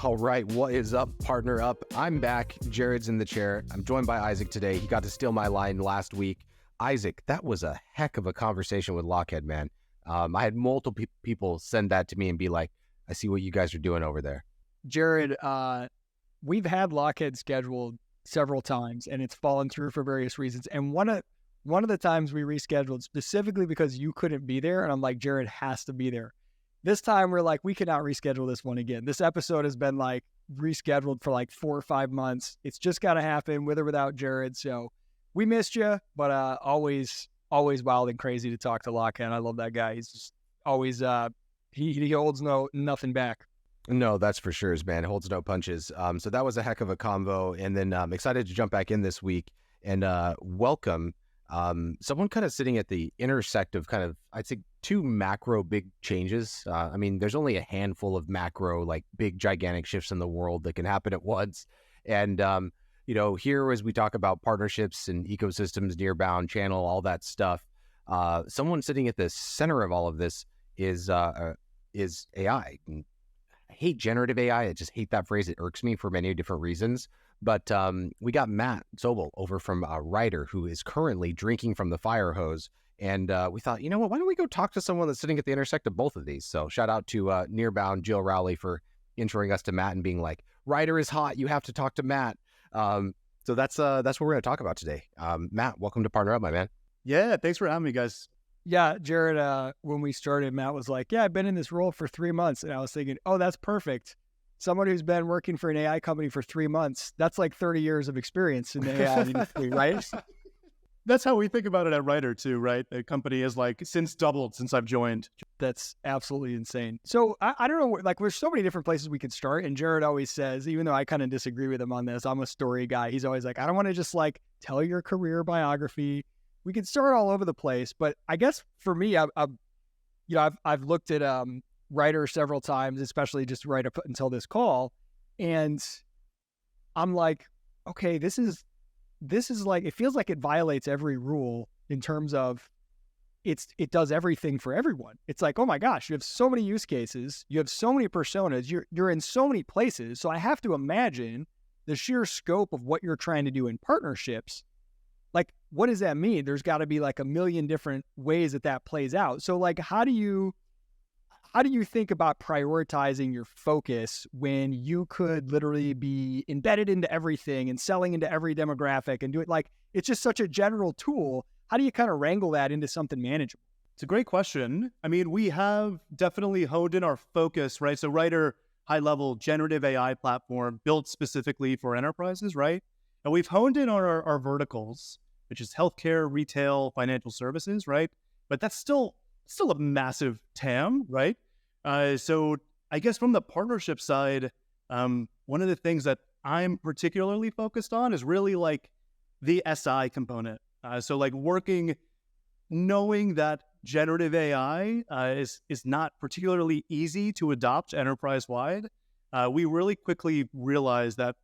All right, what is up, Partner Up? I'm back. Jared's in the chair. I'm joined by Isaac today. He got to steal my line last week. Isaac, that was a heck of a conversation with Lockheed, man. I had multiple people send that to me and be like, I see what you guys are doing over there. Jared, we've had Lockheed scheduled several times, and it's fallen through for various reasons. And one of the times we rescheduled specifically because you couldn't be there, and I'm like, Jared has to be there. This time we're like, we cannot reschedule this one again. This episode has been like rescheduled for like 4 or 5 months. It's just got to happen with or without Jared. So we missed you, but always wild and crazy to talk to Lockheed. I love that guy. He's just always he holds nothing back. No, that's for sure, man. Holds no punches. So that was a heck of a convo. And then I'm excited to jump back in this week and welcome someone kind of sitting at the intersect of kind of, I'd say, 2 macro big changes. I mean, there's only a handful of macro, like big, gigantic shifts in the world that can happen at once. And, here as we talk about partnerships and ecosystems, nearbound channel, all that stuff, someone sitting at the center of all of this is AI. I hate generative AI. I just hate that phrase. It irks me for many different reasons. But we got Matt Sobel over from Ryder, who is currently drinking from the Firehose. And we thought, you know what, why don't we go talk to someone that's sitting at the intersect of both of these? So shout out to Nearbound Jill Rowley for introing us to Matt and being like, Ryder is hot. You have to talk to Matt. So that's what we're going to talk about today. Matt, welcome to PartnerUp, my man. Yeah, thanks for having me, guys. Yeah, Jared, when we started, Matt was like, yeah, I've been in this role for 3 months. And I was thinking, oh, that's perfect. Someone who's been working for an AI company for 3 months, that's like 30 years of experience in the AI industry, right? That's how we think about it at Ryder too, right? The company has since doubled since I've joined. That's absolutely insane. So I don't know, there's so many different places we could start. And Jared always says, even though I kind of disagree with him on this, I'm a story guy. He's always like, I don't want to just tell your career biography. We could start all over the place. But I guess for me, I've looked at Ryder several times, especially just right up until this call. And I'm like, okay, this is like, it feels like it violates every rule in terms of it does everything for everyone. It's like, oh my gosh, you have so many use cases, you have so many personas, you're in so many places. So I have to imagine the sheer scope of what you're trying to do in partnerships. Like, what does that mean? There's got to be like a million different ways that plays out. So how do you think about prioritizing your focus when you could literally be embedded into everything and selling into every demographic and do it it's just such a general tool? How do you kind of wrangle that into something manageable? It's a great question. I mean, we have definitely honed in our focus, right? So Ryder, high-level generative AI platform built specifically for enterprises, right? And we've honed in on our verticals, which is healthcare, retail, financial services, right? But that's still a massive TAM, right? So I guess from the partnership side, one of the things that I'm particularly focused on is really the SI component. So working, knowing that generative AI is not particularly easy to adopt enterprise-wide. We really quickly realized that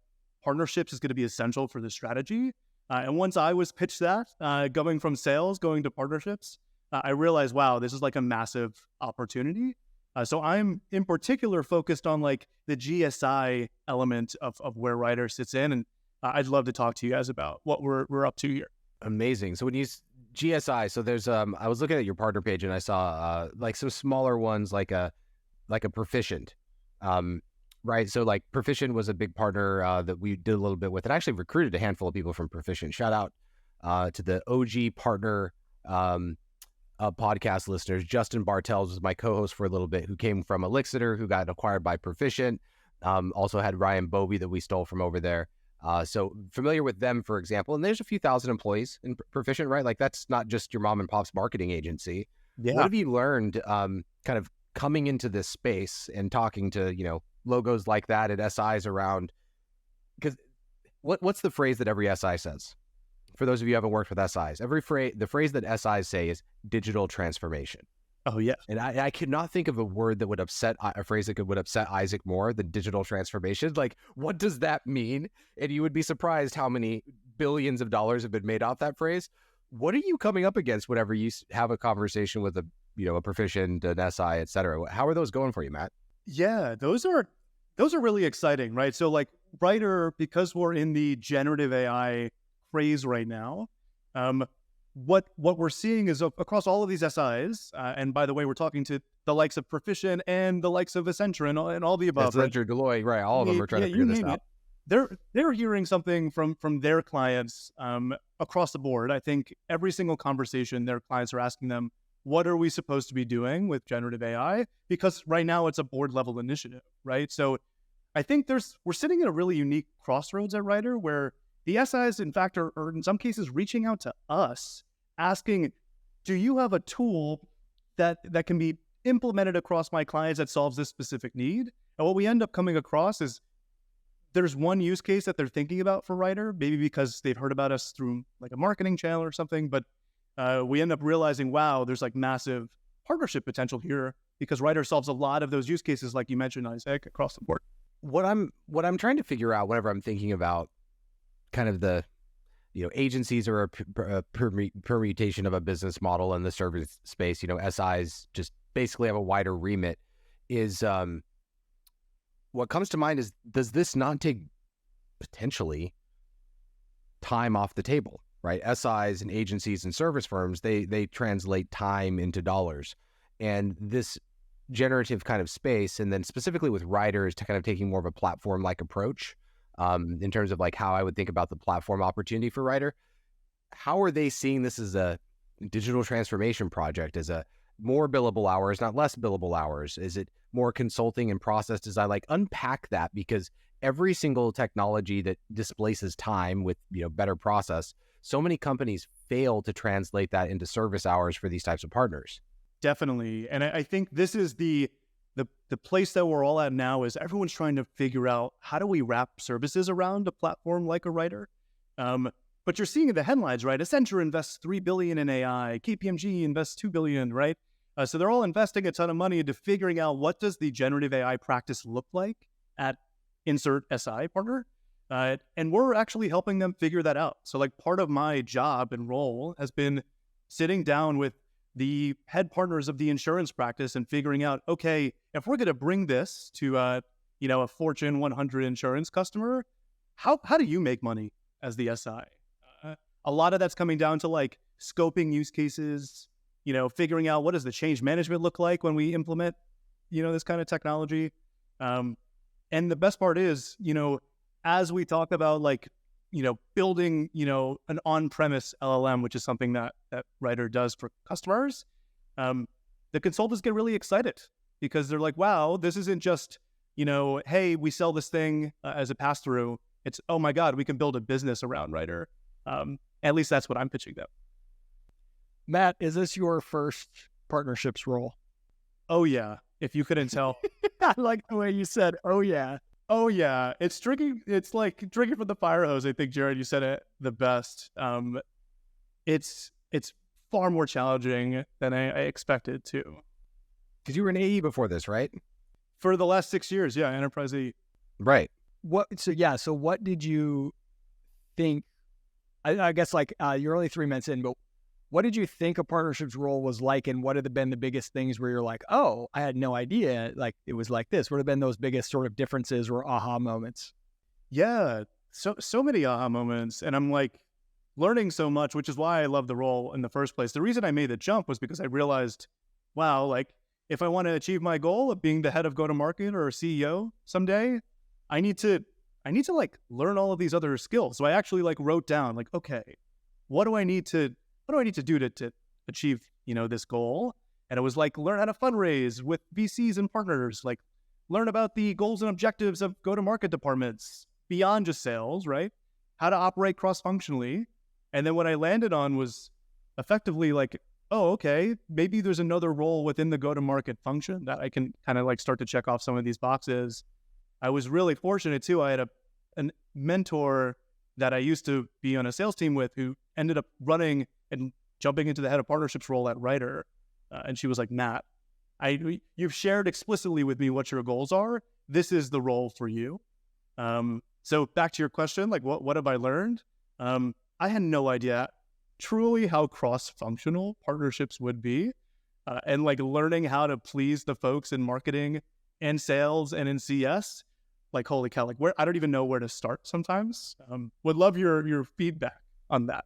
partnerships is going to be essential for the strategy. And once I was pitched that, going from sales, going to partnerships, I realized, wow, this is a massive opportunity. So I'm in particular focused on the GSI element of where Ryder sits in. And I'd love to talk to you guys about what we're up to here. Amazing. So when you GSI, so there's I was looking at your partner page and I saw some smaller ones like a Proficient. Right. So Proficient was a big partner that we did a little bit with. And I actually recruited a handful of people from Proficient. Shout out to the OG partner podcast listeners. Justin Bartels was my co-host for a little bit, who came from Elixir, who got acquired by Proficient. Also had Ryan Bobby that we stole from over there. So familiar with them, for example. And there's a few thousand employees in Proficient, right? That's not just your mom and pop's marketing agency. Yeah. What have you learned kind of coming into this space and talking to, logos like that at SIs around? Because what's the phrase that every SI says? For those of you who haven't worked with SIs, the phrase that SIs say is digital transformation. Oh, yeah. And I could not think of a word that would upset, a phrase that would upset Isaac more than digital transformation. What does that mean? And you would be surprised how many billions of dollars have been made off that phrase. What are you coming up against whenever you have a conversation with a Proficient, an SI, et cetera? How are those going for you, Matt? Yeah, those are those are really exciting, right? So like Writer, because we're in the generative AI craze right now, what we're seeing is across all of these SIs, and by the way, we're talking to the likes of Perficient and the likes of Accenture and all the above. Accenture, Deloitte, right? All of them are trying to figure this out. They're hearing something from their clients across the board. I think every single conversation, their clients are asking them, what are we supposed to be doing with generative AI? Because right now it's a board level initiative, right? So I think we're sitting in a really unique crossroads at Writer where the SIs, in fact, are in some cases reaching out to us, asking, do you have a tool that can be implemented across my clients that solves this specific need? And what we end up coming across is there's one use case that they're thinking about for Writer, maybe because they've heard about us through like a marketing channel or something, but we end up realizing, wow, there's like massive partnership potential here because Writer solves a lot of those use cases, like you mentioned, Isaac, across the board. What I'm trying to figure out whenever I'm thinking about kind of the, agencies are a permutation of a business model in the service space. SIs just basically have a wider remit. Is what comes to mind is, does this not take potentially time off the table? Right? SIs and agencies and service firms, they translate time into dollars. And this generative kind of space, and then specifically with writers, to kind of taking more of a platform-like approach in terms of like how I would think about the platform opportunity for Writer. How are they seeing this as a digital transformation project, as a more billable hours, not less billable hours? Is it more consulting and process design? Like unpack that, because every single technology that displaces time with better process, so many companies fail to translate that into service hours for these types of partners. Definitely. And I think this is the place that we're all at now, is everyone's trying to figure out, how do we wrap services around a platform like a Writer? But you're seeing in the headlines, right? Accenture invests $3 billion in AI, KPMG invests $2 billion, right? So they're all investing a ton of money into figuring out, what does the generative AI practice look like at insert SI partner? And we're actually helping them figure that out. So like part of my job and role has been sitting down with the head partners of the insurance practice and figuring out, okay, if we're going to bring this to a Fortune 100 insurance customer, how do you make money as the SI? A lot of that's coming down to like scoping use cases, figuring out what does the change management look like when we implement, this kind of technology. And the best part is, as we talk about like, building, an on-premise LLM, which is something that Writer does for customers, the consultants get really excited because they're like, wow, this isn't just, hey, we sell this thing as a pass-through. It's, oh my God, we can build a business around Writer. At least that's what I'm pitching them. Matt, is this your first partnerships role? Oh yeah, if you couldn't tell. I like the way you said, oh yeah. Oh yeah, it's drinking. It's like drinking from the fire hose. I think, Jared, you said it the best. It's far more challenging than I expected to. Because you were an AE before this, right? For the last 6 years, yeah, enterprise AE. Right. So what did you think? I guess like you're only 3 months in, but what did you think a partnerships role was like, and what have been the biggest things where you're like, oh, I had no idea, like it was like this? What have been those biggest sort of differences or aha moments? Yeah, so many aha moments, and I'm like learning so much, which is why I love the role in the first place. The reason I made the jump was because I realized, wow, like if I want to achieve my goal of being the head of go-to-market or a CEO someday, I need to like learn all of these other skills. So I actually like wrote down like, okay, what do I need to do to achieve, this goal? And it was like, learn how to fundraise with VCs and partners, like learn about the goals and objectives of go-to-market departments beyond just sales, right? How to operate cross-functionally. And then what I landed on was effectively like, oh, okay, maybe there's another role within the go-to-market function that I can kind of like start to check off some of these boxes. I was really fortunate too. I had a mentor that I used to be on a sales team with, who ended up running and jumping into the head of partnerships role at Writer. And she was like, Matt, you've shared explicitly with me what your goals are. This is the role for you. So back to your question, like what have I learned? I had no idea truly how cross-functional partnerships would be. And like learning how to please the folks in marketing and sales and in CS like, holy cow, like where I don't even know where to start sometimes. Would love your feedback on that.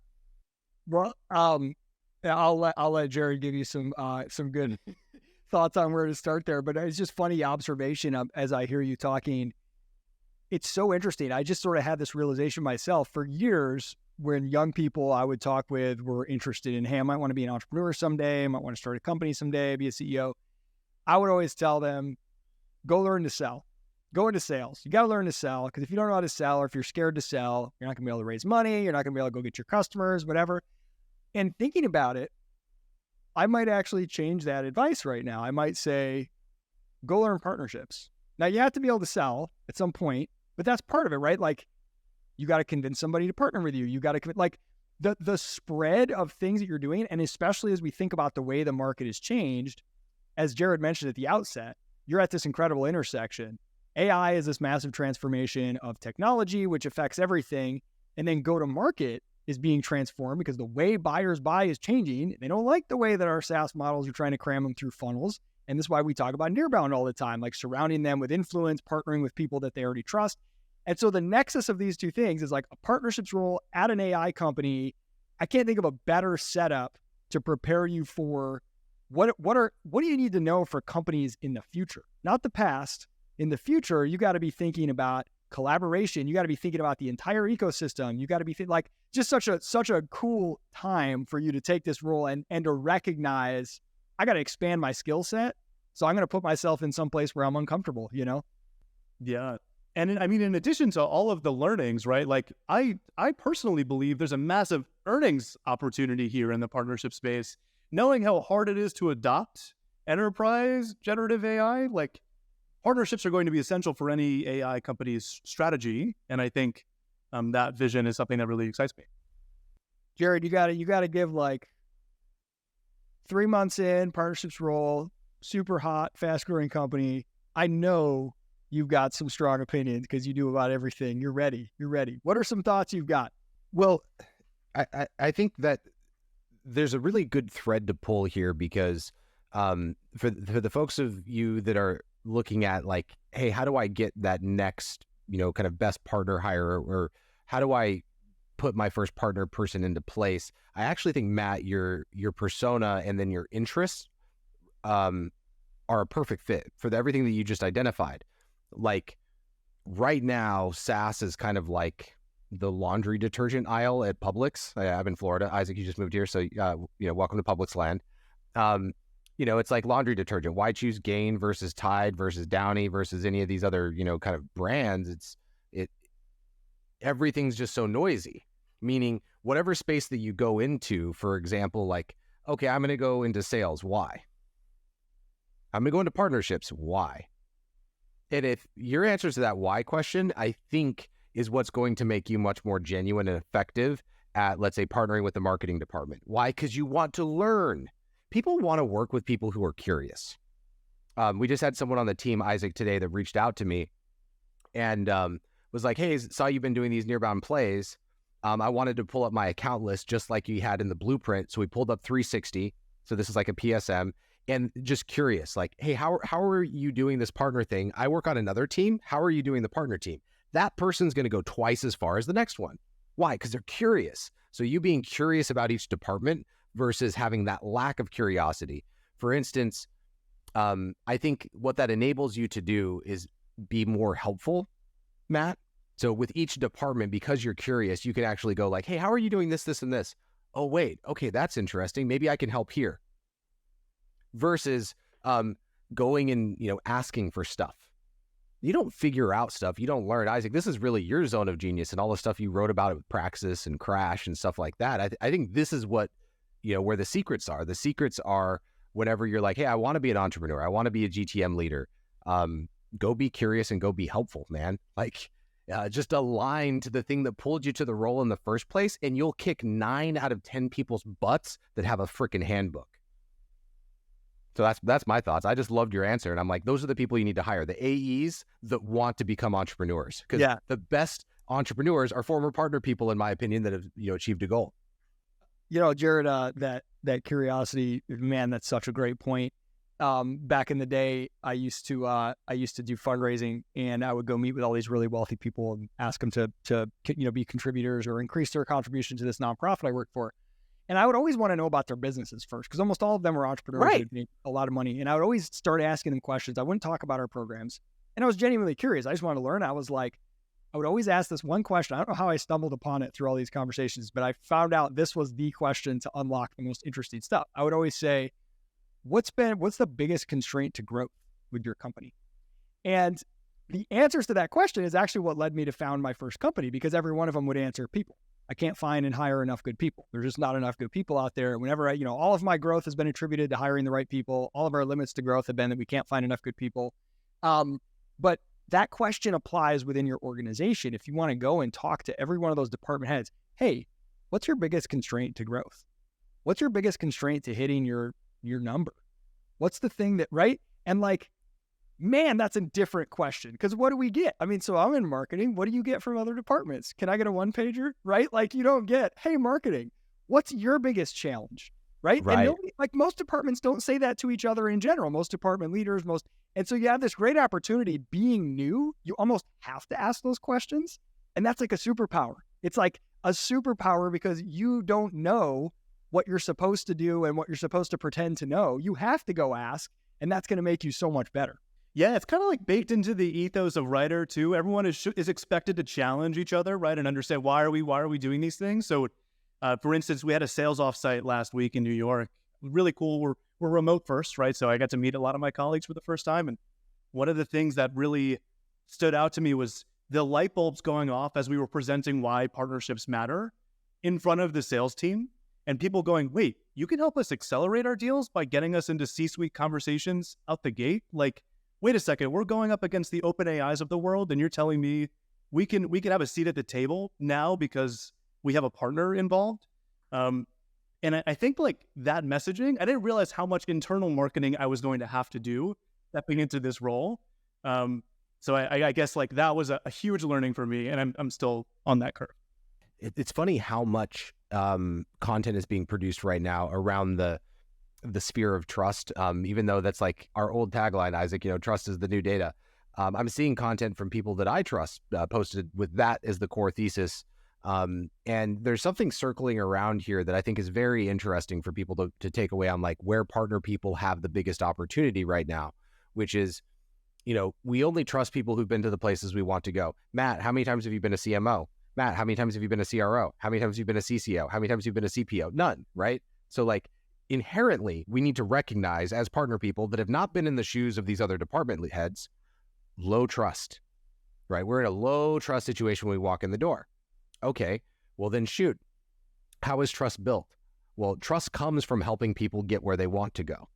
Well, yeah, I'll let Jared give you some good thoughts on where to start there. But it's just funny observation as I hear you talking. It's so interesting. I just sort of had this realization myself for years when young people I would talk with were interested in, hey, I might want to be an entrepreneur someday. I might want to start a company someday, be a CEO. I would always tell them, go learn to sell. Go into sales. You got to learn to sell, because if you don't know how to sell, or if you're scared to sell, you're not going to be able to raise money. You're not going to be able to go get your customers, whatever. And thinking about it, I might actually change that advice right now. I might say, go learn partnerships. Now, you have to be able to sell at some point, but that's part of it, right? Like, you got to convince somebody to partner with you. You got to like the spread of things that you're doing. And especially as we think about the way the market has changed, as Jared mentioned at the outset, you're at this incredible intersection. AI is this massive transformation of technology, which affects everything. And then go to market is being transformed because the way buyers buy is changing. They don't like the way that our SaaS models are trying to cram them through funnels. And this is why we talk about nearbound all the time, like surrounding them with influence, partnering with people that they already trust. And so the nexus of these two things is like a partnerships role at an AI company. I can't think of a better setup to prepare you for what do you need to know for companies in the future, not the past. In the future, you got to be thinking about collaboration. You got to be thinking about the entire ecosystem. You got to be like just such a cool time for you to take this role and to recognize I got to expand my skill set. So I'm going to put myself in some place where I'm uncomfortable, you know? Yeah. And I mean, in addition to all of the learnings, right? Like I personally believe there's a massive earnings opportunity here in the partnership space. Knowing how hard it is to adopt enterprise generative AI, like partnerships are going to be essential for any AI company's strategy. And I think that vision is something that really excites me. Jared, you got to give like 3 months in, partnerships role, super hot, fast growing company. I know you've got some strong opinions because you do about everything. You're ready. What are some thoughts you've got? Well, I think that there's a really good thread to pull here because for the folks of you that are looking at like, hey, how do I get that next, kind of best partner hire, or how do I put my first partner person into place? I actually think, Matt, your persona and then your interests are a perfect fit for everything that you just identified. Like right now, SaaS is kind of like the laundry detergent aisle at Publix. I'm in Florida. Isaac, you just moved here, so welcome to Publix land. It's like laundry detergent. Why choose Gain versus Tide versus Downy versus any of these other, kind of brands? Everything's just so noisy. Meaning, whatever space that you go into, for example, like, okay, I'm going to go into sales. Why? I'm going to go into partnerships. Why? And if your answer to that why question, I think, is what's going to make you much more genuine and effective at, let's say, partnering with the marketing department. Why? Because you want to learn. People want to work with people who are curious. We just had someone on the team, Isaac, today that reached out to me and was like, hey, saw you've been doing these nearbound plays. I wanted to pull up my account list just like you had in the blueprint. So we pulled up 360. So this is like a PSM. And just curious, like, hey, how are you doing this partner thing? I work on another team. How are you doing the partner team? That person's going to go twice as far as the next one. Why? Because they're curious. So you being curious about each department versus having that lack of curiosity. For instance, I think what that enables you to do is be more helpful, Matt. So with each department, because you're curious, you can actually go like, hey, how are you doing this, this, and this? Oh, wait, okay, that's interesting. Maybe I can help here. Versus going and, asking for stuff. You don't figure out stuff. You don't learn. Isaac, this is really your zone of genius and all the stuff you wrote about with Praxis and Crash and stuff like that. I think this is what, where the secrets are. The secrets are whenever you're like, hey, I want to be an entrepreneur. I want to be a GTM leader. Go be curious and go be helpful, man. Like, just align to the thing that pulled you to the role in the first place, and you'll kick 9 out of 10 people's butts that have a freaking handbook. So that's my thoughts. I just loved your answer. And I'm like, those are the people you need to hire, the AEs that want to become entrepreneurs. Because the best entrepreneurs are former partner people, in my opinion, that have achieved a goal. Jared, that curiosity, man, that's such a great point. back in the day, I used to do fundraising, and I would go meet with all these really wealthy people and ask them to be contributors or increase their contribution to this nonprofit I work for. And I would always want to know about their businesses first, because almost all of them were entrepreneurs who made a lot of money. And I would always start asking them questions. I wouldn't talk about our programs. And I was genuinely curious. I just wanted to learn. I would always ask this one question. I don't know how I stumbled upon it through all these conversations, but I found out this was the question to unlock the most interesting stuff. I would always say, what's the biggest constraint to growth with your company? And the answers to that question is actually what led me to found my first company, because every one of them would answer people. I can't find and hire enough good people. There's just not enough good people out there. Whenever all of my growth has been attributed to hiring the right people. All of our limits to growth have been that we can't find enough good people. But that question applies within your organization. If you want to go and talk to every one of those department heads, hey, what's your biggest constraint to growth? What's your biggest constraint to hitting your number? What's the thing that, right? And man, that's a different question, because what do we get? I mean, so I'm in marketing. What do you get from other departments? Can I get a one-pager, right? You don't get, hey, marketing, what's your biggest challenge, right? And nobody, most departments don't say that to each other in general. Most department leaders, and so you have this great opportunity. Being new, you almost have to ask those questions. And that's like a superpower. It's like a superpower because you don't know what you're supposed to do and what you're supposed to pretend to know. You have to go ask, and that's going to make you so much better. Yeah, it's kind of like baked into the ethos of writer too. Everyone is expected to challenge each other, right, and understand why are we doing these things. So, for instance, we had a sales offsite last week in New York. Really cool. We're remote first, right? So I got to meet a lot of my colleagues for the first time, and one of the things that really stood out to me was the light bulbs going off as we were presenting why partnerships matter in front of the sales team, and people going, "Wait, you can help us accelerate our deals by getting us into C-suite conversations out the gate?" Wait a second, we're going up against the open AIs of the world, and you're telling me we can have a seat at the table now because we have a partner involved? And I think that messaging, I didn't realize how much internal marketing I was going to have to do stepping into this role. So I guess that was a huge learning for me, and I'm still on that curve. It's funny how much content is being produced right now around the sphere of trust, even though that's our old tagline, Isaac, trust is the new data. I'm seeing content from people that I trust posted with that as the core thesis. And there's something circling around here that I think is very interesting for people to take away on where partner people have the biggest opportunity right now, which is, we only trust people who've been to the places we want to go. Matt, how many times have you been a CMO? Matt, how many times have you been a CRO? How many times have you been a CCO? How many times have you been a CPO? None, right? So inherently, we need to recognize as partner people that have not been in the shoes of these other department heads, low trust, right? We're in a low trust situation when we walk in the door. Okay, well then shoot, how is trust built? Well, trust comes from helping people get where they want to go.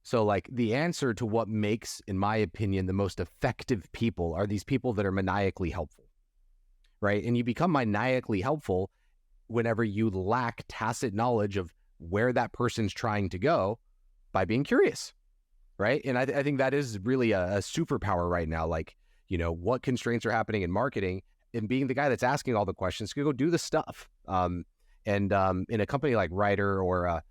So the answer to what makes, in my opinion, the most effective people are these people that are maniacally helpful, right? And you become maniacally helpful whenever you lack tacit knowledge of where that person's trying to go by being curious, right? And I think that is really a superpower right now. What constraints are happening in marketing, and being the guy that's asking all the questions to go do the stuff. And in a company like Writer or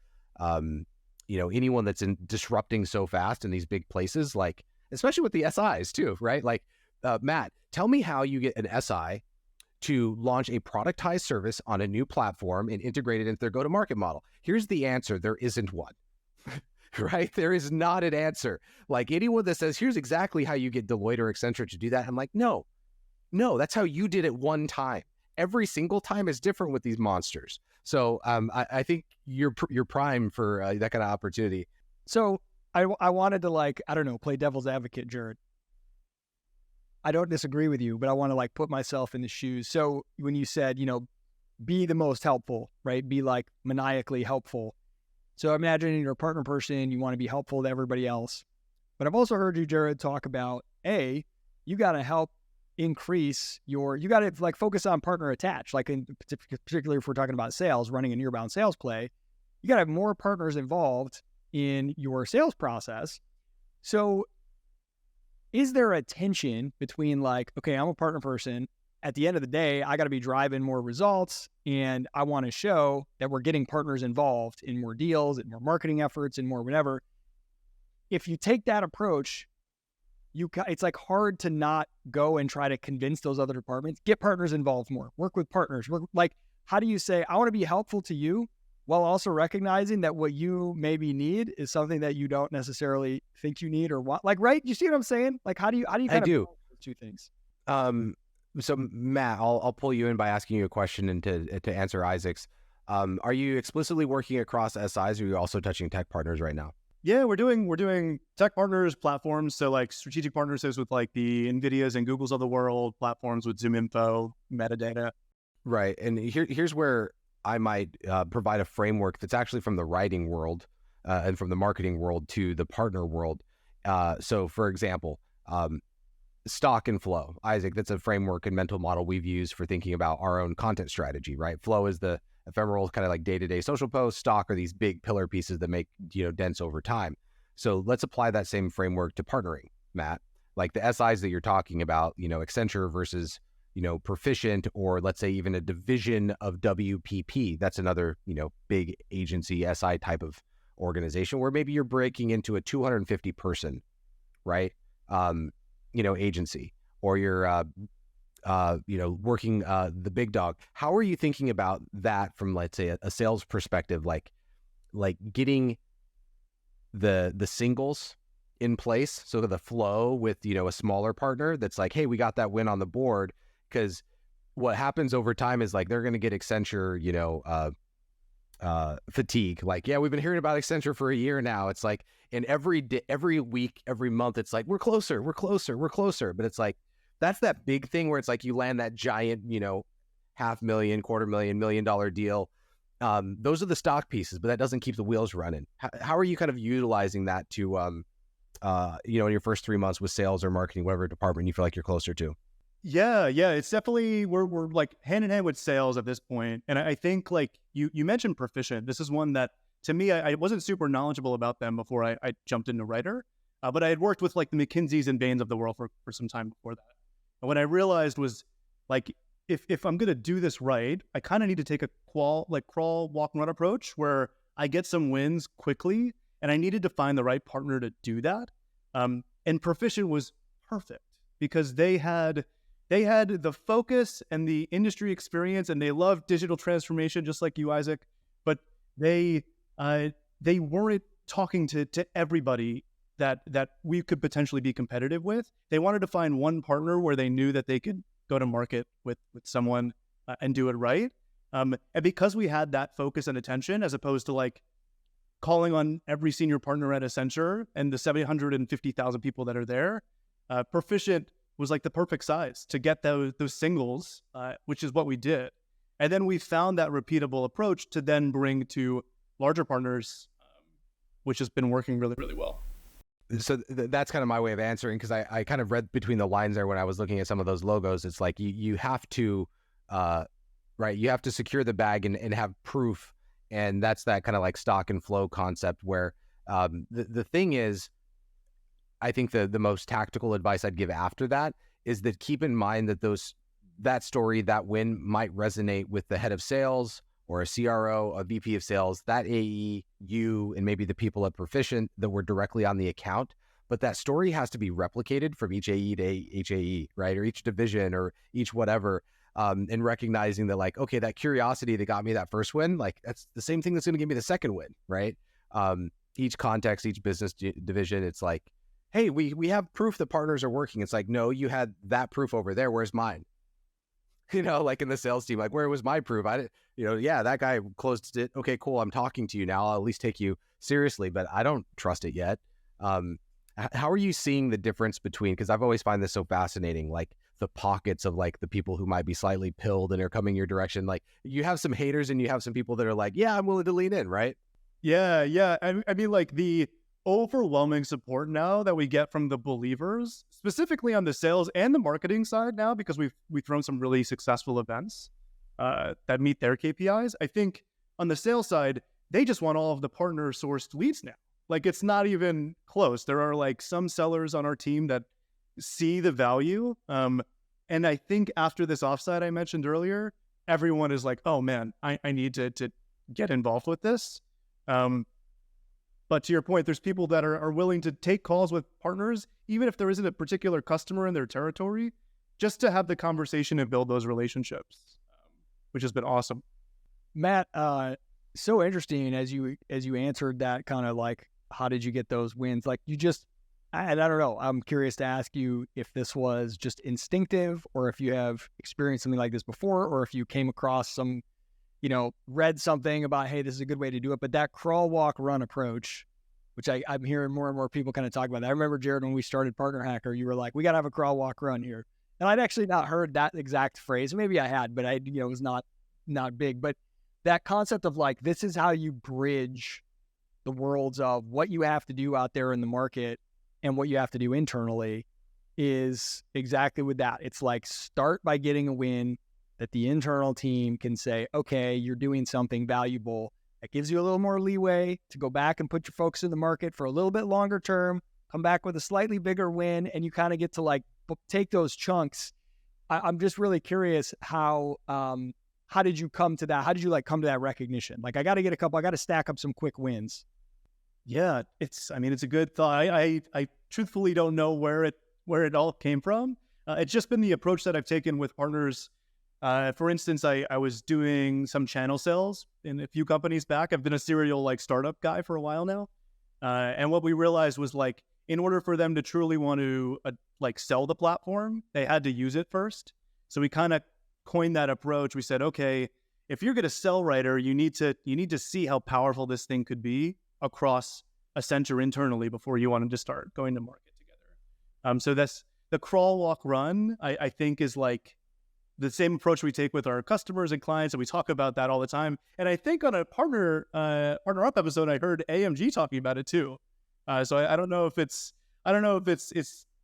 anyone that's disrupting so fast in these big places, especially with the SIs too, right? Matt, tell me how you get an SI to launch a productized service on a new platform and integrate it into their go-to-market model. Here's the answer. There isn't one, right? There is not an answer. Anyone that says, here's exactly how you get Deloitte or Accenture to do that, I'm no, that's how you did it one time. Every single time is different with these monsters. So I think you're prime for that kind of opportunity. So I wanted to play devil's advocate, Jared. I don't disagree with you, but I want to put myself in the shoes. So when you said, be the most helpful, right? Be maniacally helpful. So imagine you're a partner person, you want to be helpful to everybody else. But I've also heard you, Jared, talk about, you got to help increase you got to focus on partner attach, particularly if we're talking about sales, running a near-bound sales play, you got to have more partners involved in your sales process. So is there a tension between okay, I'm a partner person. At the end of the day, I got to be driving more results, and I want to show that we're getting partners involved in more deals and more marketing efforts and more whatever. if you take that approach, it's like hard to not go and try to convince those other departments, get partners involved more, work with partners. Like, how do you say, I want to be helpful to you while also recognizing that what you maybe need is something that you don't necessarily think you need or want? Like, right? You see what I'm saying? Like, how do you kind of balance those two things? So Matt, I'll pull you in by asking you a question and to answer Isaac's. Are you explicitly working across SIs, or are you also touching tech partners right now? Yeah, we're doing tech partners, platforms. So like strategic partnerships with like the NVIDIAs and Googles of the world, platforms with Zoom info, metadata. Right. And here's where I might provide a framework that's actually from the writing world and from the marketing world to the partner world. So for example, stock and flow. Isaac, that's a framework and mental model we've used for thinking about our own content strategy, right? Flow is the ephemeral kind of like day-to-day social posts. Stock are these big pillar pieces that make, dense over time. So let's apply that same framework to partnering, Matt. Like the SIs that you're talking about, Accenture versus, Proficient, or let's say even a division of WPP. That's another, big agency SI type of organization where maybe you're breaking into a 250 person, right? Agency, or you're, working the big dog. How are you thinking about that from, let's say, a sales perspective, like getting the singles in place, so the flow with, a smaller partner that's like, hey, we got that win on the board. Because what happens over time is like they're going to get Accenture, fatigue. Like, yeah, we've been hearing about Accenture for a year now. It's like, and every week, every month, it's like, we're closer. But it's like, that's that big thing where it's like you land that giant, $500,000, $250,000, $1 million deal. Those are the stock pieces, but that doesn't keep the wheels running. How are you kind of utilizing that to, in your first 3 months with sales or marketing, whatever department you feel like you're closer to? Yeah, it's definitely, we're like hand in hand with sales at this point. And I think like you mentioned Proficient. This is one that to me, I wasn't super knowledgeable about them before I jumped into Writer, but I had worked with like the McKinseys and Bains of the world for some time before that. And what I realized was like, if I'm going to do this right, I kind of need to take a crawl, walk, and run approach where I get some wins quickly, and I needed to find the right partner to do that. And Proficient was perfect because they had the focus and the industry experience, and they love digital transformation just like you, Isaac. But they weren't talking to everybody that we could potentially be competitive with. They wanted to find one partner where they knew that they could go to market with someone and do it right. And because we had that focus and attention, as opposed to like calling on every senior partner at Accenture and the 750,000 people that are there, Proficient was like the perfect size to get those singles, which is what we did. And then we found that repeatable approach to then bring to larger partners, which has been working really, really well. So that's kind of my way of answering, because I kind of read between the lines there when I was looking at some of those logos. It's like you have to, right, you have to secure the bag and have proof. And that's that kind of like stock and flow concept where the thing is, I think the most tactical advice I'd give after that is that keep in mind that that story, that win might resonate with the head of sales or a CRO, a VP of sales, that AE, you, and maybe the people at Proficient that were directly on the account. But that story has to be replicated from each AE to each AE, right? Or each division or each whatever. And recognizing that like, okay, that curiosity that got me that first win, like that's the same thing that's going to give me the second win, right? Each context, each business division, it's like, hey, we have proof that partners are working. It's like, no, you had that proof over there. Where's mine? Like in the sales team, like, where was my proof? I didn't, yeah, that guy closed it. Okay, cool. I'm talking to you now. I'll at least take you seriously, but I don't trust it yet. How are you seeing the difference between, because I've always find this so fascinating, like the pockets of like the people who might be slightly pilled and are coming your direction. Like you have some haters and you have some people that are like, yeah, I'm willing to lean in, right? Yeah. I mean, like the overwhelming support now that we get from the believers, specifically on the sales and the marketing side now, because we've thrown some really successful events that meet their KPIs. I think on the sales side, they just want all of the partner sourced leads now. Like it's not even close. There are like some sellers on our team that see the value. And I think after this offsite I mentioned earlier, everyone is like, oh man, I need to get involved with this. But to your point, there's people that are willing to take calls with partners, even if there isn't a particular customer in their territory, just to have the conversation and build those relationships, which has been awesome. Matt, so interesting as you answered that kind of like, how did you get those wins? Like you just, I don't know. I'm curious to ask you if this was just instinctive or if you have experienced something like this before, or if you came across some, read something about, hey, this is a good way to do it. But that crawl, walk, run approach, which I'm hearing more and more people kind of talk about that. I remember, Jared, when we started Partner Hacker, you were like, we got to have a crawl, walk, run here. And I'd actually not heard that exact phrase. Maybe I had, but it was not big. But that concept of like, this is how you bridge the worlds of what you have to do out there in the market and what you have to do internally is exactly with that. It's like, start by getting a win that the internal team can say, okay, you're doing something valuable. That gives you a little more leeway to go back and put your folks in the market for a little bit longer term, come back with a slightly bigger win, and you kind of get to like take those chunks. I'm just really curious how did you come to that? How did you come to that recognition? Like, I got to stack up some quick wins. Yeah, it's a good thought. I truthfully don't know where it all came from. It's just been the approach that I've taken with partners. For instance, I was doing some channel sales in a few companies back. I've been a serial startup guy for a while now. And what we realized was in order for them to truly want to sell the platform, they had to use it first. So we kind of coined that approach. We said, okay, if you're going to sell Writer, you need to see how powerful this thing could be across Accenture internally before you wanted to start going to market together. So that's the crawl, walk, run, I think is the same approach we take with our customers and clients. And we talk about that all the time. And I think on a PartnerUp episode, I heard AMG talking about it too. So I don't know if it's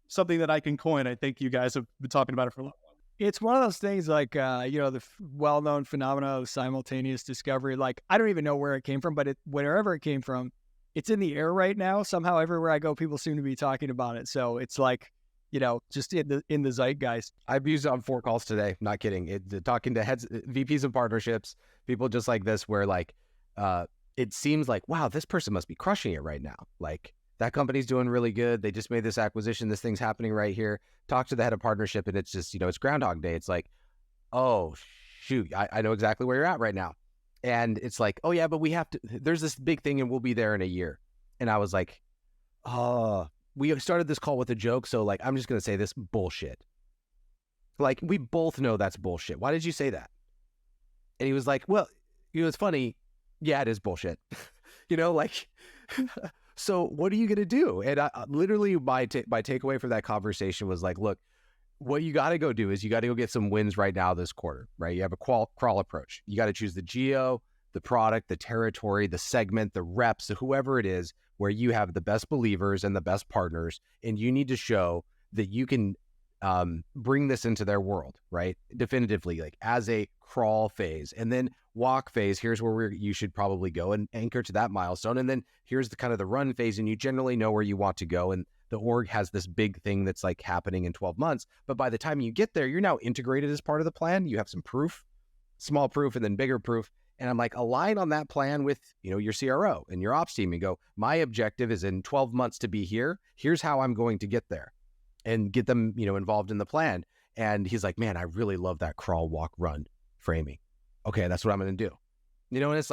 something that I can coin. I think you guys have been talking about it for a long time. It's one of those things the well-known phenomena of simultaneous discovery. I don't even know where it came from, but wherever it came from, it's in the air right now. Somehow everywhere I go, people seem to be talking about it. So it's just in the zeitgeist. I've used it on 4 calls today. Not kidding. Talking to heads, VPs of partnerships, people just like this, where it seems like, wow, this person must be crushing it right now. That company's doing really good. They just made this acquisition. This thing's happening right here. Talk to the head of partnership, and it's just, it's Groundhog Day. It's like, oh, shoot, I know exactly where you're at right now. And it's like, oh, yeah, but we have to, there's this big thing, and we'll be there in a year. And I was like, oh, we started this call with a joke. So, I'm just going to say this bullshit. We both know that's bullshit. Why did you say that? And he was like, well, it's funny. Yeah, it is bullshit. So what are you going to do? And literally my takeaway from that conversation was look, what you got to go do is you got to go get some wins right now this quarter, right? You have a crawl approach. You got to choose the geo, the product, the territory, the segment, the reps, whoever it is, where you have the best believers and the best partners. And you need to show that you can bring this into their world, right? Definitively, as a crawl phase. And then walk phase, here's where you should probably go and anchor to that milestone. And then here's the kind of the run phase, and you generally know where you want to go. And the org has this big thing that's happening in 12 months. But by the time you get there, you're now integrated as part of the plan. You have some proof, small proof, and then bigger proof. And I'm align on that plan with, your CRO and your ops team and go, my objective is in 12 months to be here. Here's how I'm going to get there, and get them, involved in the plan. And he's like, man, I really love that crawl, walk, run framing. Okay, that's what I'm going to do. And it's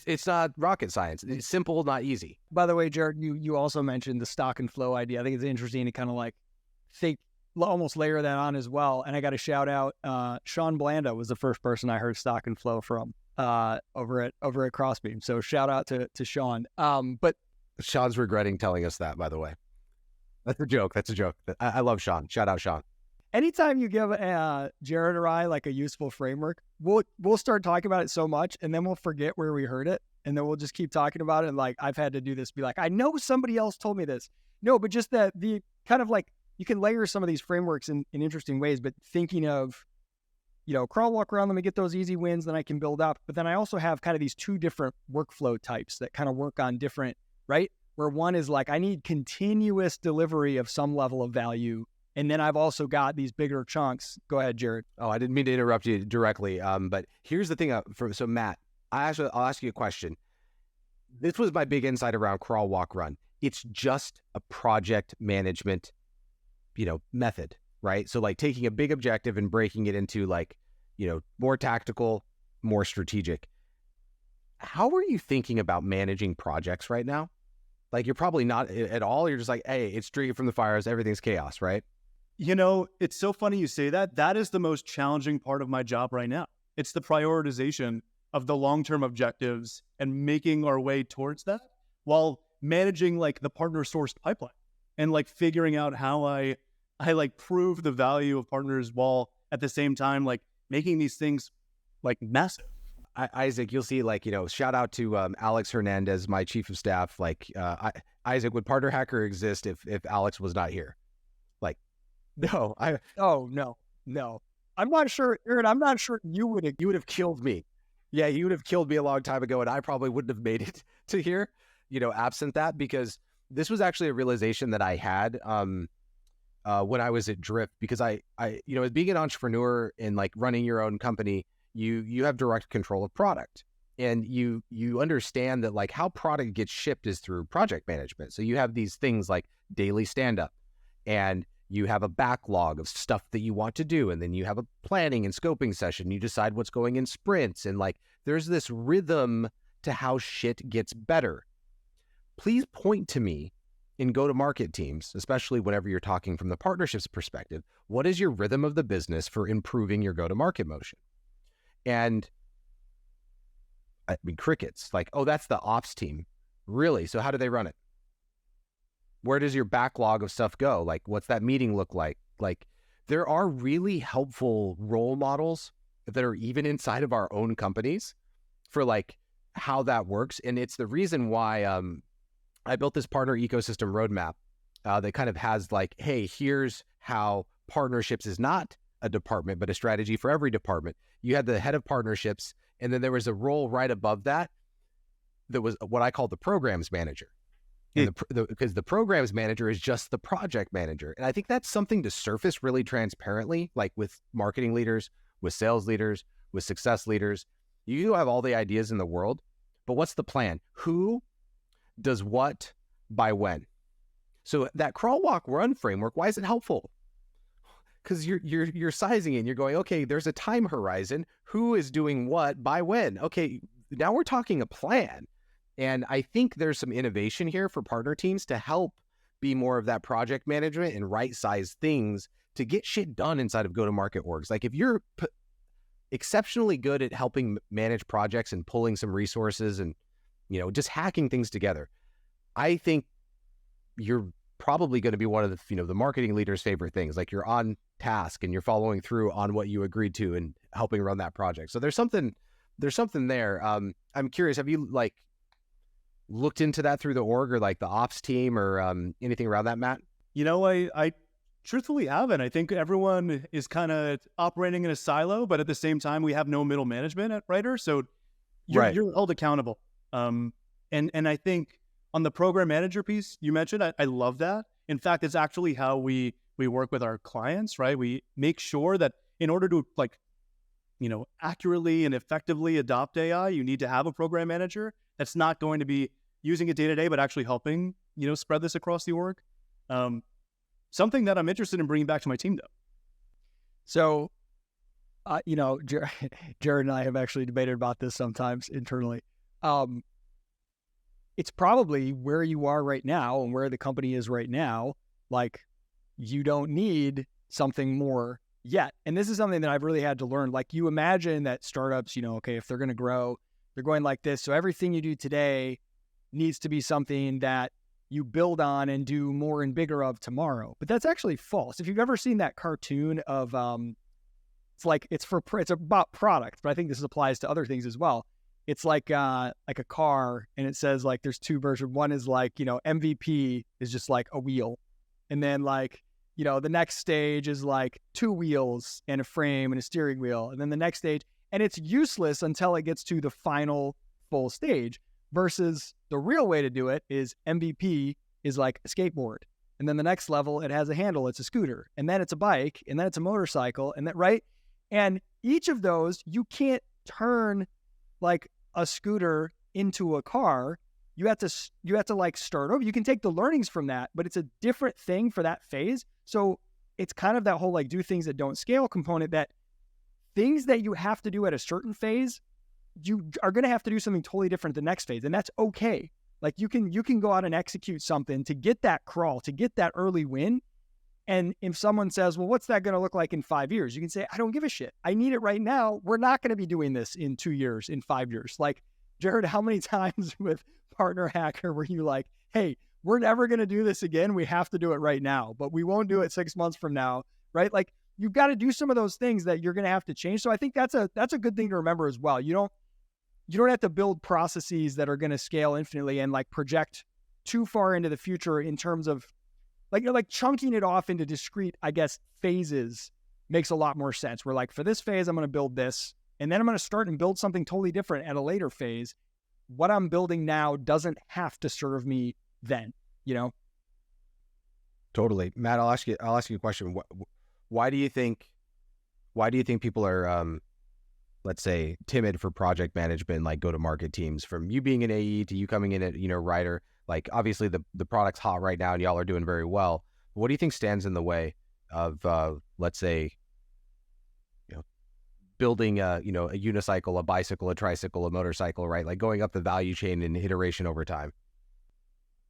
it's not rocket science. It's simple, not easy. By the way, Jared, you also mentioned the stock and flow idea. I think it's interesting to kind of think, almost layer that on as well. And I got to shout out, Sean Blanda was the first person I heard stock and flow from over at Crossbeam. So shout out to Sean. But Sean's regretting telling us that, by the way. That's a joke. I love Sean. Shout out Sean. Anytime you give Jared or I a useful framework, we'll start talking about it so much, and then we'll forget where we heard it, and then we'll just keep talking about it. And I've had to do this, be I know somebody else told me this. No, but just that the kind of you can layer some of these frameworks in interesting ways, but thinking of, crawl, walk around, let me get those easy wins, then I can build up. But then I also have kind of these 2 different workflow types that kind of work on different, right? Where one is I need continuous delivery of some level of value. And then I've also got these bigger chunks. Go ahead, Jared. Oh, I didn't mean to interrupt you directly. But here's the thing. So Matt, I'll ask you a question. this was my big insight around crawl, walk, run. It's just a project management, method, right? So like taking a big objective and breaking it into like, more tactical, more strategic. How are you thinking about managing projects right now? Like you're probably not at all. You're just like, hey, it's drinking from the fires. Everything's chaos, right? It's so funny you say that. That is the most challenging part of my job right now. It's the prioritization of the long-term objectives and making our way towards that while managing like the partner sourced pipeline and like figuring out how I like prove the value of partners while at the same time like making these things like massive. Isaac, you'll see like, shout out to Alex Hernandez, my chief of staff. Like Isaac, would Partner Hacker exist if Alex was not here? Like, no, no. I'm not sure, Aaron, I'm not sure you would have killed me. Yeah, you would have killed me a long time ago, and I probably wouldn't have made it to here, absent that, because this was actually a realization that I had when I was at Drift, because I as being an entrepreneur and like running your own company, you have direct control of product, and you understand that like how product gets shipped is through project management. So you have these things like daily stand-up, and you have a backlog of stuff that you want to do, and then you have a planning and scoping session. You decide what's going in sprints, and like there's this rhythm to how shit gets better. Please point to me in go-to-market teams, especially whenever you're talking from the partnerships perspective, what is your rhythm of the business for improving your go-to-market motion? And I mean, crickets. Like, oh, that's the ops team. Really? So how do they run it? Where does your backlog of stuff go? Like, what's that meeting look like? Like, there are really helpful role models that are even inside of our own companies for like how that works. And it's the reason why I built this partner ecosystem roadmap that kind of has like, hey, here's how partnerships is not a department, but a strategy for every department. You had the head of partnerships, and then there was a role right above that was what I call the programs manager. And because the programs manager is just the project manager. And I think that's something to surface really transparently, like with marketing leaders, with sales leaders, with success leaders. You have all the ideas in the world, but what's the plan? Who does what by when? So that crawl, walk, run framework, why is it helpful? Because you're sizing it and you're going, okay, there's a time horizon. Who is doing what by when? Okay, now we're talking a plan. And I think there's some innovation here for partner teams to help be more of that project management and right-size things to get shit done inside of go-to-market orgs. Like if you're exceptionally good at helping manage projects and pulling some resources and, just hacking things together, I think you're probably going to be one of the, the marketing leader's favorite things. Like you're on task and you're following through on what you agreed to and helping run that project. So there's something there. I'm curious, have you like looked into that through the org or like the ops team or anything around that, Matt? I truthfully haven't. I think everyone is kind of operating in a silo, but at the same time, we have no middle management at Writer. So you're held accountable. And I think on the program manager piece you mentioned, I love that. In fact, it's actually how we work with our clients, right? We make sure that in order to accurately and effectively adopt AI, you need to have a program manager that's not going to be using it day to day, but actually helping, spread this across the org. Something that I'm interested in bringing back to my team, though. So, Jared and I have actually debated about this sometimes internally. It's probably where you are right now and where the company is right now. Like, you don't need something more yet. And this is something that I've really had to learn. Like, you imagine that startups, okay, if they're going to grow, they're going like this. So everything you do today needs to be something that you build on and do more and bigger of tomorrow. But that's actually false. If you've ever seen that cartoon of, it's about product, but I think this applies to other things as well. It's like a car, and it says like there's two versions. One is like, MVP is just like a wheel. And then like, the next stage is like two wheels and a frame and a steering wheel. And then the next stage, and it's useless until it gets to the final full stage, versus the real way to do it is MVP is like a skateboard. And then the next level, it has a handle, it's a scooter. And then it's a bike, and then it's a motorcycle, and that, right? And each of those, you can't turn like a scooter into a car you have to like start over. You can take the learnings from that, but it's a different thing for that phase. So it's kind of that whole like do things that don't scale component, that things that you have to do at a certain phase, you are going to have to do something totally different the next phase. And that's okay. Like you can go out and execute something to get that crawl, to get that early win. And if someone says, well, what's that going to look like in 5 years? You can say, I don't give a shit. I need it right now. We're not going to be doing this in 2 years, in 5 years. Like, Jared, how many times with Partner Hacker were you like, hey, we're never going to do this again. We have to do it right now, but we won't do it 6 months from now, right? Like, you've got to do some of those things that you're going to have to change. So I think that's a good thing to remember as well. You don't have to build processes that are going to scale infinitely and like project too far into the future in terms of like, you're like chunking it off into discrete, I guess, phases makes a lot more sense. We're like, for this phase, I'm going to build this, and then I'm going to start and build something totally different at a later phase. What I'm building now doesn't have to serve me then, you know? Totally. Matt, I'll ask you a question. Why do you think people are, let's say, timid for project management, like go-to-market teams? From you being an AE to you coming in at, writer, like obviously the product's hot right now and y'all are doing very well. What do you think stands in the way of, let's say, building a unicycle, a bicycle, a tricycle, a motorcycle, right? Like going up the value chain and iteration over time.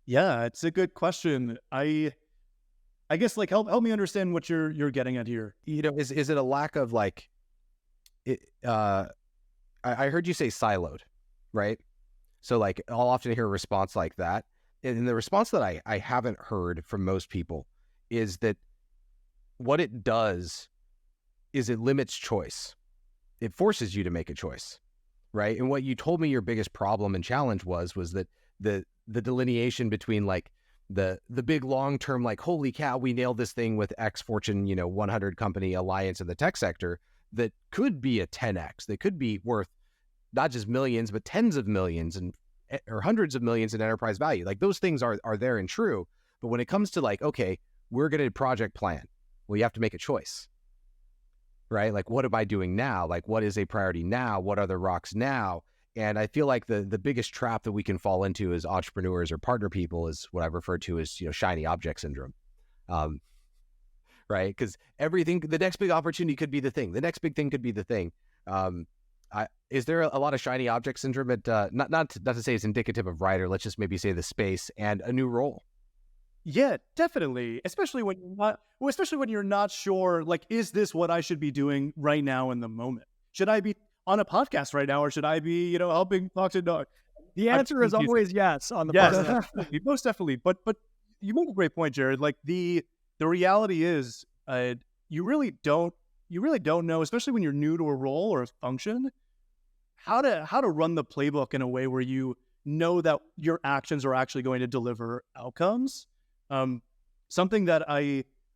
Yeah, it's a good question. I guess like help me understand what you're getting at here. Is it a lack of like it? I heard you say siloed, right? So like I'll often hear a response like that, and the response that I haven't heard from most people is that what it does is it limits choice. It forces you to make a choice, right? And what you told me your biggest problem and challenge was that the delineation between like the big long-term, like, holy cow, we nailed this thing with X Fortune, 100 company alliance in the tech sector that could be a 10X, that could be worth not just millions, but tens of millions or hundreds of millions in enterprise value. Like those things are there and true. But when it comes to like, okay, we're going to project plan, well, you have to make a choice, right? Like, what am I doing now? Like, what is a priority now? What are the rocks now? And I feel like the biggest trap that we can fall into as entrepreneurs or partner people is what I've referred to as, shiny object syndrome. Right? Because everything, the next big opportunity could be the thing. The next big thing could be the thing. Is there a lot of shiny object syndrome at, not to say it's indicative of writer, let's just maybe say the space and a new role? Yeah, definitely. Especially when you're not sure, like, is this what I should be doing right now in the moment? Should I be on a podcast right now, or should I be, helping talk to dog? The answer is always yes on the podcast. Yes, most definitely. But you make a great point, Jared. Like the reality is, you really don't know, especially when you're new to a role or a function, how to run the playbook in a way where you know that your actions are actually going to deliver outcomes. Something that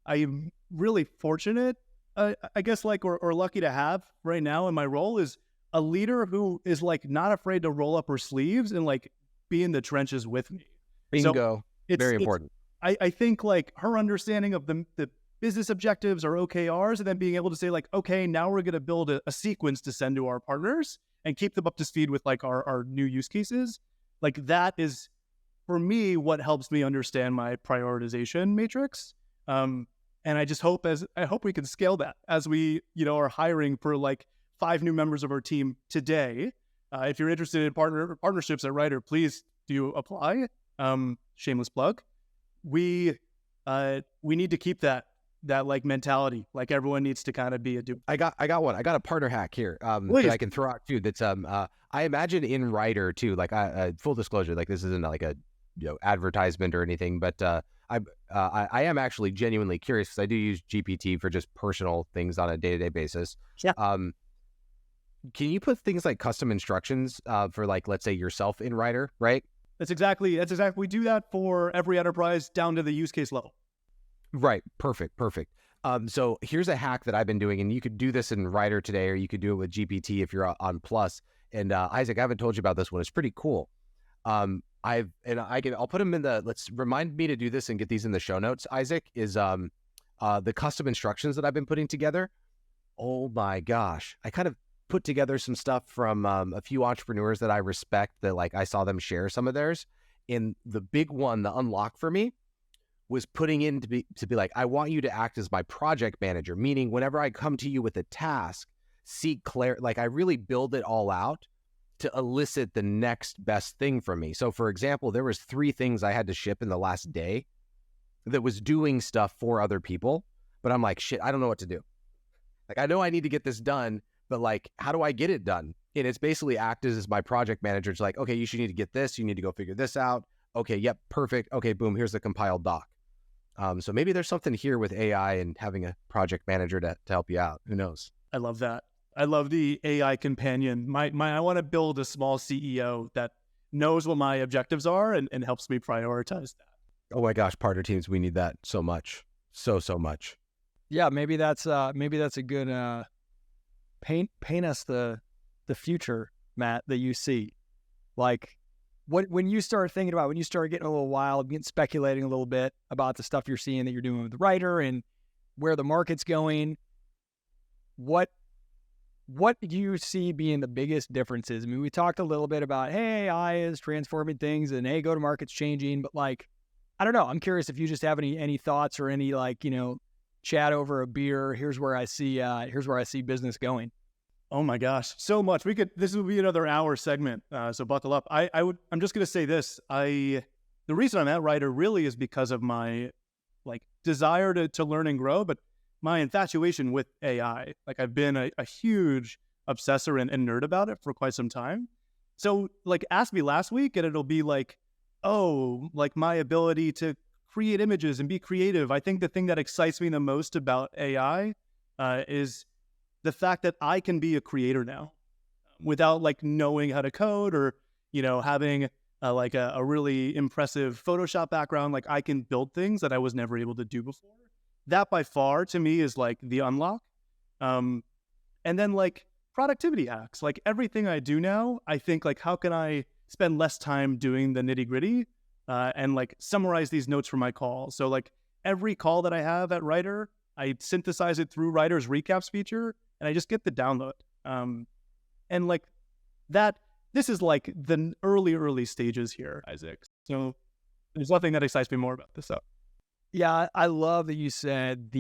I'm really fortunate, I guess, like, or lucky to have right now in my role is a leader who is like not afraid to roll up her sleeves and like be in the trenches with me. Bingo. So very important. I think like her understanding of the business objectives or OKRs, and then being able to say like, okay, now we're going to build a sequence to send to our partners and keep them up to speed with like our new use cases. Like that is, for me, what helps me understand my prioritization matrix. And I just hope we can scale that as we, are hiring for like 5 new members of our team today. If you're interested in partnerships at Writer, please do apply. Shameless plug. We need to keep that like mentality. Like everyone needs to kind of be a dude. I got one. I got a partner hack here that I can throw out too. That's I imagine in Writer too. Like full disclosure, like this isn't like a advertisement or anything, but I am actually genuinely curious because I do use GPT for just personal things on a day-to-day basis. Yeah. Can you put things like custom instructions for like, let's say yourself in Writer, right? That's exactly. We do that for every enterprise down to the use case level. Right. Perfect. So here's a hack that I've been doing, and you could do this in Writer today, or you could do it with GPT if you're on Plus. And Isaac, I haven't told you about this one. It's pretty cool. I'll put them in let's remind me to do this and get these in the show notes. Isaac is the custom instructions that I've been putting together. Oh my gosh. I kind of put together some stuff from a few entrepreneurs that I respect that like I saw them share some of theirs. And the big one, the unlock for me, was putting in to be like, I want you to act as my project manager, meaning whenever I come to you with a task, seek clarity. Like I really build it all out to elicit the next best thing from me. So for example, there was 3 things I had to ship in the last day that was doing stuff for other people, but I'm like, shit, I don't know what to do. Like, I know I need to get this done, but like, how do I get it done? And it's basically acted as my project manager. It's like, okay, you should need to get this. You need to go figure this out. Okay, yep, perfect. Okay, boom, here's the compiled doc. So maybe there's something here with AI and having a project manager to help you out. Who knows? I love that. I love the AI companion. I want to build a small CEO that knows what my objectives are and helps me prioritize that. Oh my gosh, partner teams, we need that so much. So much. Yeah, maybe that's a good paint us the future, Matt, that you see. Like when you start thinking about, when you start getting a little wild, speculating a little bit about the stuff you're seeing that you're doing with the writer and where the market's going, what do you see being the biggest differences? I mean, we talked a little bit about, hey, AI is transforming things and hey, go-to-market's changing, but like, I don't know. I'm curious if you just have any thoughts or any chat over a beer. Here's where I see business going. Oh my gosh, so much. This would be another hour segment. So buckle up. I'm just going to say this. The reason I'm at Writer really is because of my desire to learn and grow, but my infatuation with AI. Like I've been a huge obsessor and nerd about it for quite some time. So ask me last week and it'll be my ability to create images and be creative. I think the thing that excites me the most about AI is the fact that I can be a creator now without knowing how to code or, having a really impressive Photoshop background. I can build things that I was never able to do before. That by far to me is the unlock. And then productivity hacks, everything I do now, I think how can I spend less time doing the nitty gritty and summarize these notes for my call. So every call that I have at Writer, I synthesize it through Writer's recaps feature and I just get the download. And that, this is the early stages here, Isaac. So there's nothing that excites me more about this stuff. Yeah, I love that you said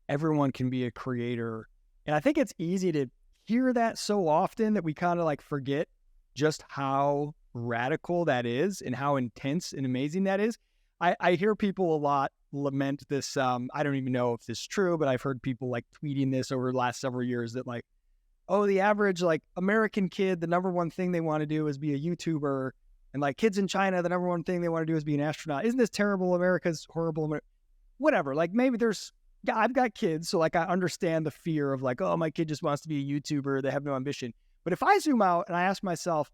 everyone can be a creator. And I think it's easy to hear that so often that we kind of forget just how radical that is and how intense and amazing that is. I hear people a lot lament this. I don't even know if this is true, but I've heard people tweeting this over the last several years that the average American kid, the number one thing they want to do is be a YouTuber. And kids in China, the number one thing they want to do is be an astronaut. Isn't this terrible? America's horrible. Whatever. Maybe I've got kids, so I understand the fear of oh, my kid just wants to be a YouTuber. They have no ambition. But if I zoom out and I ask myself,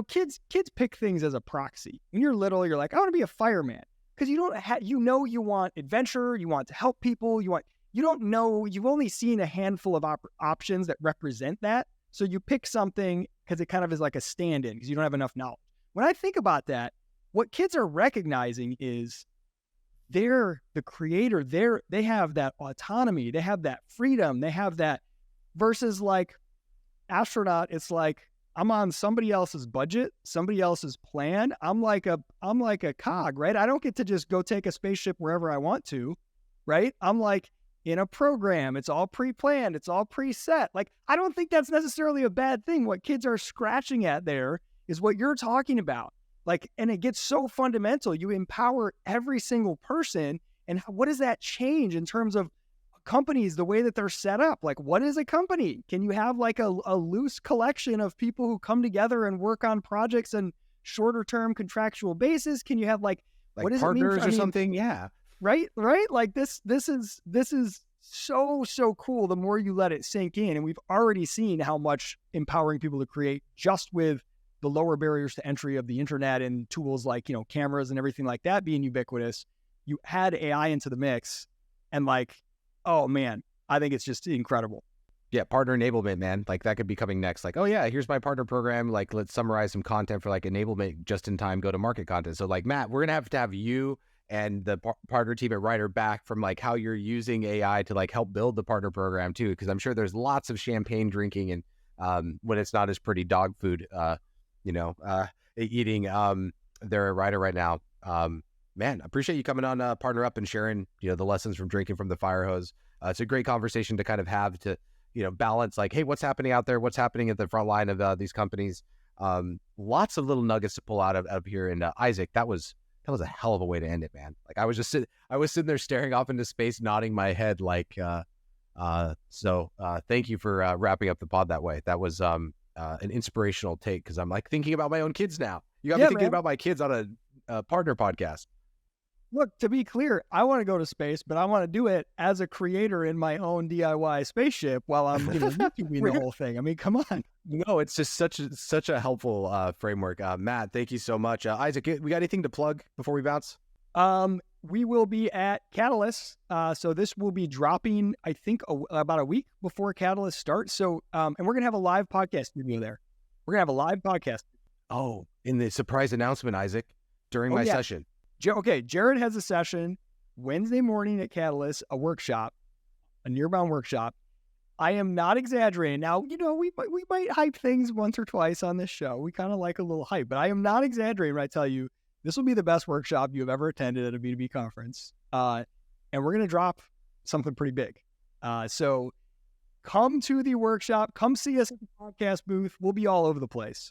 kids pick things as a proxy. When you're little, you're I want to be a fireman because you don't you want adventure, you want to help people, you don't know, you've only seen a handful of options that represent that. So you pick something because it kind of is a stand-in because you don't have enough knowledge. When I think about that, what kids are recognizing is they're the creator. They have that autonomy. They have that freedom. They have that versus astronaut. It's I'm on somebody else's budget, somebody else's plan. I'm like a cog, right? I don't get to just go take a spaceship wherever I want to, right? I'm in a program. It's all pre-planned. It's all preset. I don't think that's necessarily a bad thing. What kids are scratching at there is what you're talking about. And it gets so fundamental. You empower every single person. And what does that change in terms of companies, the way that they're set up? What is a company? Can you have a loose collection of people who come together and work on projects and shorter term contractual basis? Can you have what does partners it mean or something? Yeah. Right. This is so cool. The more you let it sink in, and we've already seen how much empowering people to create just with the lower barriers to entry of the internet and tools cameras and everything like that being ubiquitous. You add AI into the mix and oh man, I think it's just incredible. Yeah, partner enablement, man. That could be coming next. Oh yeah, here's my partner program. Let's summarize some content for enablement just in time go-to-market content. So Matt, we're gonna have you and the partner team at Writer back from how you're using AI to help build the partner program too, because I'm sure there's lots of champagne drinking and when it's not as pretty dog food, eating. They're a writer right now. Man, appreciate you coming on Partner Up and sharing, the lessons from drinking from the Firehose. It's a great conversation to kind of have to, balance like, hey, what's happening out there? What's happening at the front line of these companies? Lots of little nuggets to pull out of here. And Isaac, that was a hell of a way to end it, man. Like I was sitting there staring off into space, nodding my head like, so thank you for wrapping up the pod that way. That was an inspirational take because I'm like thinking about my own kids now. You got me thinking about my kids on a partner podcast. Look, to be clear, I want to go to space, but I want to do it as a creator in my own DIY spaceship while I'm YouTubing the whole thing. I mean, come on. No, it's just such a helpful framework. Matt, thank you so much. Isaac, we got anything to plug before we bounce? We will be at Catalyst. So this will be dropping, I think, about a week before Catalyst starts. So, and we're going to have a live podcast studio there. We're going to have a live podcast. Oh, in the surprise announcement, Isaac, during my session. Okay, Jared has a session Wednesday morning at Catalyst, a workshop, a Nearbound workshop. I am not exaggerating. Now, we might hype things once or twice on this show. We kind of like a little hype, but I am not exaggerating when I tell you this will be the best workshop you have ever attended at a B2B conference. And we're going to drop something pretty big. So come to the workshop. Come see us at the podcast booth. We'll be all over the place.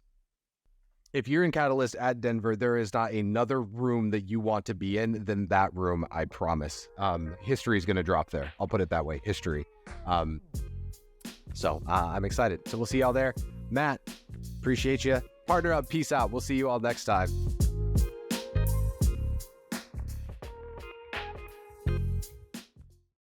If you're in Catalyst at Denver, there is not another room that you want to be in than that room, I promise. History is going to drop there. I'll put it that way, history. So I'm excited. So we'll see y'all there. Matt, appreciate you. Partner Up, peace out. We'll see you all next time.